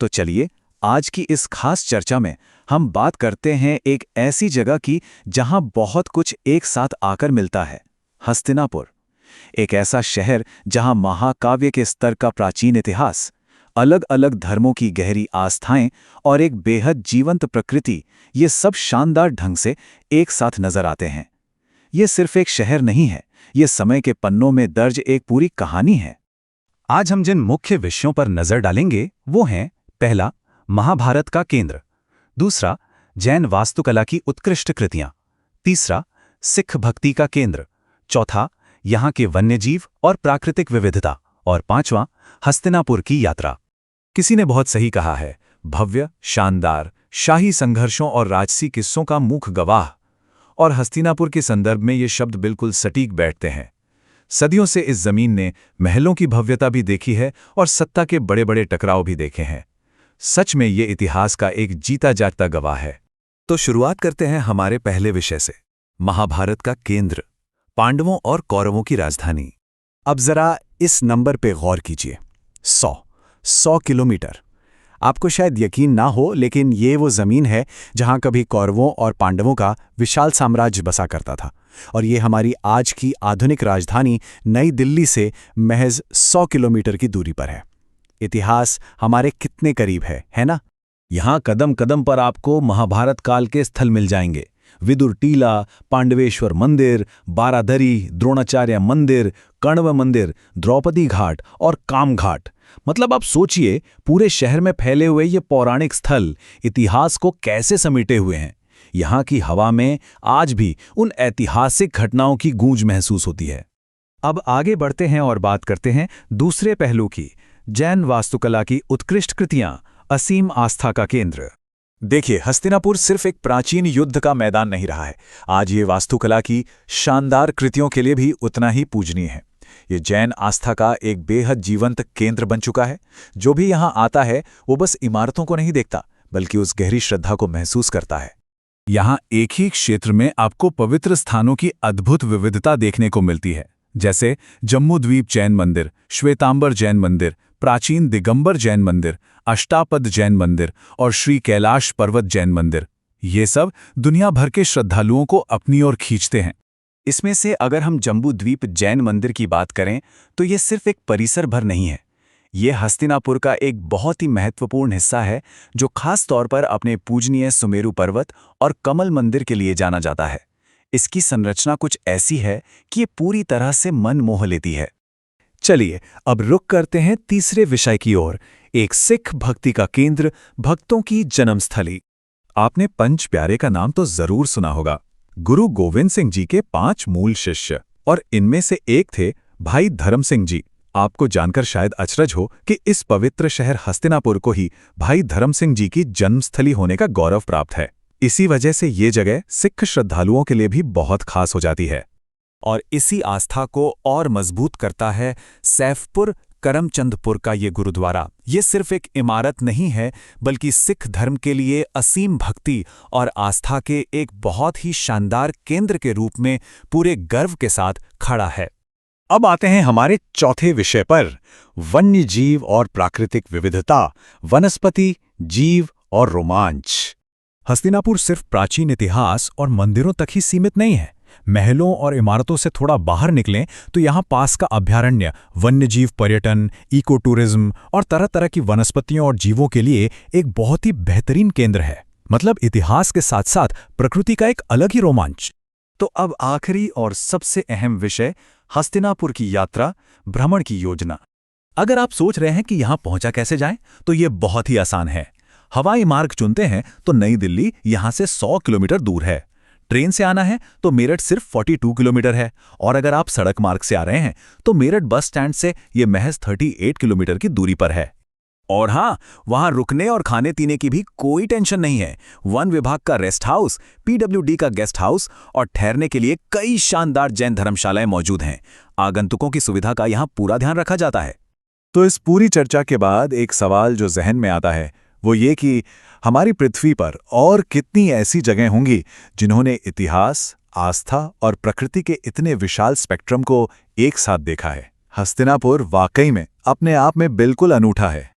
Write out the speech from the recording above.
तो चलिए, आज की इस खास चर्चा में हम बात करते हैं एक ऐसी जगह की जहां बहुत कुछ एक साथ आकर मिलता है। हस्तिनापुर, एक ऐसा शहर जहां महाकाव्य के स्तर का प्राचीन इतिहास, अलग अलग धर्मों की गहरी आस्थाएं और एक बेहद जीवंत प्रकृति, ये सब शानदार ढंग से एक साथ नजर आते हैं। ये सिर्फ एक शहर नहीं है, ये समय के पन्नों में दर्ज एक पूरी कहानी है। आज हम जिन मुख्य विषयों पर नजर डालेंगे वो हैं: पहला, महाभारत का केंद्र; दूसरा, जैन वास्तुकला की उत्कृष्ट कृतियां; तीसरा, सिख भक्ति का केंद्र; चौथा, यहाँ के वन्यजीव और प्राकृतिक विविधता; और पांचवां, हस्तिनापुर की यात्रा। किसी ने बहुत सही कहा है, भव्य, शानदार, शाही संघर्षों और राजसी किस्सों का मूक गवाह। और हस्तिनापुर के संदर्भ में ये शब्द बिल्कुल सटीक बैठते हैं। सदियों से इस जमीन ने महलों की भव्यता भी देखी है और सत्ता के बड़े बड़े टकराव भी देखे हैं। सच में ये इतिहास का एक जीता जागता गवाह है। तो शुरुआत करते हैं हमारे पहले विषय से, महाभारत का केंद्र, पांडवों और कौरवों की राजधानी। अब जरा इस नंबर पे गौर कीजिए, 100 किलोमीटर। आपको शायद यकीन ना हो, लेकिन ये वो जमीन है जहां कभी कौरवों और पांडवों का विशाल साम्राज्य बसा करता था। और ये हमारी आज की आधुनिक राजधानी नई दिल्ली से महज 100 किलोमीटर की दूरी पर है। इतिहास हमारे कितने करीब है ना? यहाँ कदम कदम पर आपको महाभारत काल के स्थल मिल जाएंगे। विदुर टीला, पांडवेश्वर मंदिर, बारादरी, द्रोणाचार्य मंदिर, कण्व मंदिर, द्रौपदी घाट और काम घाट। मतलब आप सोचिए, पूरे शहर में फैले हुए ये पौराणिक स्थल इतिहास को कैसे समेटे हुए हैं। यहाँ की हवा में आज भी उन ऐतिहासिक घटनाओं की गूंज महसूस होती है। अब आगे बढ़ते हैं और बात करते हैं दूसरे पहलू की, जैन वास्तुकला की उत्कृष्ट कृतियां, असीम आस्था का केंद्र। देखिए, हस्तिनापुर सिर्फ एक प्राचीन युद्ध का मैदान नहीं रहा है। आज ये वास्तुकला की शानदार कृतियों के लिए भी उतना ही पूजनीय है। ये जैन आस्था का एक बेहद जीवंत केंद्र बन चुका है। जो भी यहाँ आता है वो बस इमारतों को नहीं देखता, बल्कि उस गहरी श्रद्धा को महसूस करता है। यहाँ एक ही क्षेत्र में आपको पवित्र स्थानों की अद्भुत विविधता देखने को मिलती है, जैसे जम्बूद्वीप जैन मंदिर, श्वेतांबर जैन मंदिर, प्राचीन दिगंबर जैन मंदिर, अष्टापद जैन मंदिर और श्री कैलाश पर्वत जैन मंदिर। ये सब दुनिया भर के श्रद्धालुओं को अपनी ओर खींचते हैं। इसमें से अगर हम जम्बूद्वीप जैन मंदिर की बात करें तो ये सिर्फ एक परिसर भर नहीं है। ये हस्तिनापुर का एक बहुत ही महत्वपूर्ण हिस्सा है, जो खास तौर पर अपने पूजनीय सुमेरु पर्वत और कमल मंदिर के लिए जाना जाता है। इसकी संरचना कुछ ऐसी है कि ये पूरी तरह से मन मोह लेती है। चलिए अब रुख करते हैं तीसरे विषय की ओर, एक सिख भक्ति का केंद्र, भक्तों की जन्मस्थली। आपने पंच प्यारे का नाम तो जरूर सुना होगा। गुरु गोविंद सिंह जी के 5 मूल शिष्य, और इनमें से एक थे भाई धर्म सिंह जी। आपको जानकर शायद अचरज हो कि इस पवित्र शहर हस्तिनापुर को ही भाई धर्म सिंह जी की जन्मस्थली होने का गौरव प्राप्त है। इसी वजह से ये जगह सिख श्रद्धालुओं के लिए भी बहुत खास हो जाती है। और इसी आस्था को और मजबूत करता है सैफपुर करमचंदपुर का ये गुरुद्वारा। ये सिर्फ एक इमारत नहीं है, बल्कि सिख धर्म के लिए असीम भक्ति और आस्था के एक बहुत ही शानदार केंद्र के रूप में पूरे गर्व के साथ खड़ा है। अब आते हैं हमारे चौथे विषय पर, वन्य जीव और प्राकृतिक विविधता, वनस्पति, जीव और रोमांच। हस्तिनापुर सिर्फ प्राचीन इतिहास और मंदिरों तक ही सीमित नहीं है। महलों और इमारतों से थोड़ा बाहर निकलें तो यहाँ पास का अभयारण्य, वन्यजीव पर्यटन, इको टूरिज्म और तरह तरह की वनस्पतियों और जीवों के लिए एक बहुत ही बेहतरीन केंद्र है। मतलब इतिहास के साथ साथ प्रकृति का एक अलग ही रोमांच। तो अब आखिरी और सबसे अहम विषय, हस्तिनापुर की यात्रा, भ्रमण की योजना। अगर आप सोच रहे हैं कि यहाँ पहुंचा कैसे जाएं, तो ये बहुत ही आसान है। हवाई मार्ग चुनते हैं तो नई दिल्ली यहाँ से 100 किलोमीटर दूर है। ट्रेन से आना है तो मेरठ सिर्फ 42 किलोमीटर है, और अगर आप सड़क मार्ग से आ रहे हैं तो मेरठ बस स्टैंड से ये महज 38 किलोमीटर की दूरी पर है। और हाँ, वहां रुकने और खाने पीने की भी कोई टेंशन नहीं है। वन विभाग का रेस्ट हाउस, पीडब्ल्यूडी का गेस्ट हाउस और ठहरने के लिए कई शानदार जैन धर्मशालाएं मौजूद हैं। आगंतुकों की सुविधा का यहाँ पूरा ध्यान रखा जाता है। तो इस पूरी चर्चा के बाद एक सवाल जो जहन में आता है वो ये कि हमारी पृथ्वी पर और कितनी ऐसी जगह होंगी जिन्होंने इतिहास, आस्था और प्रकृति के इतने विशाल स्पेक्ट्रम को एक साथ देखा है। हस्तिनापुर वाकई में अपने आप में बिल्कुल अनूठा है।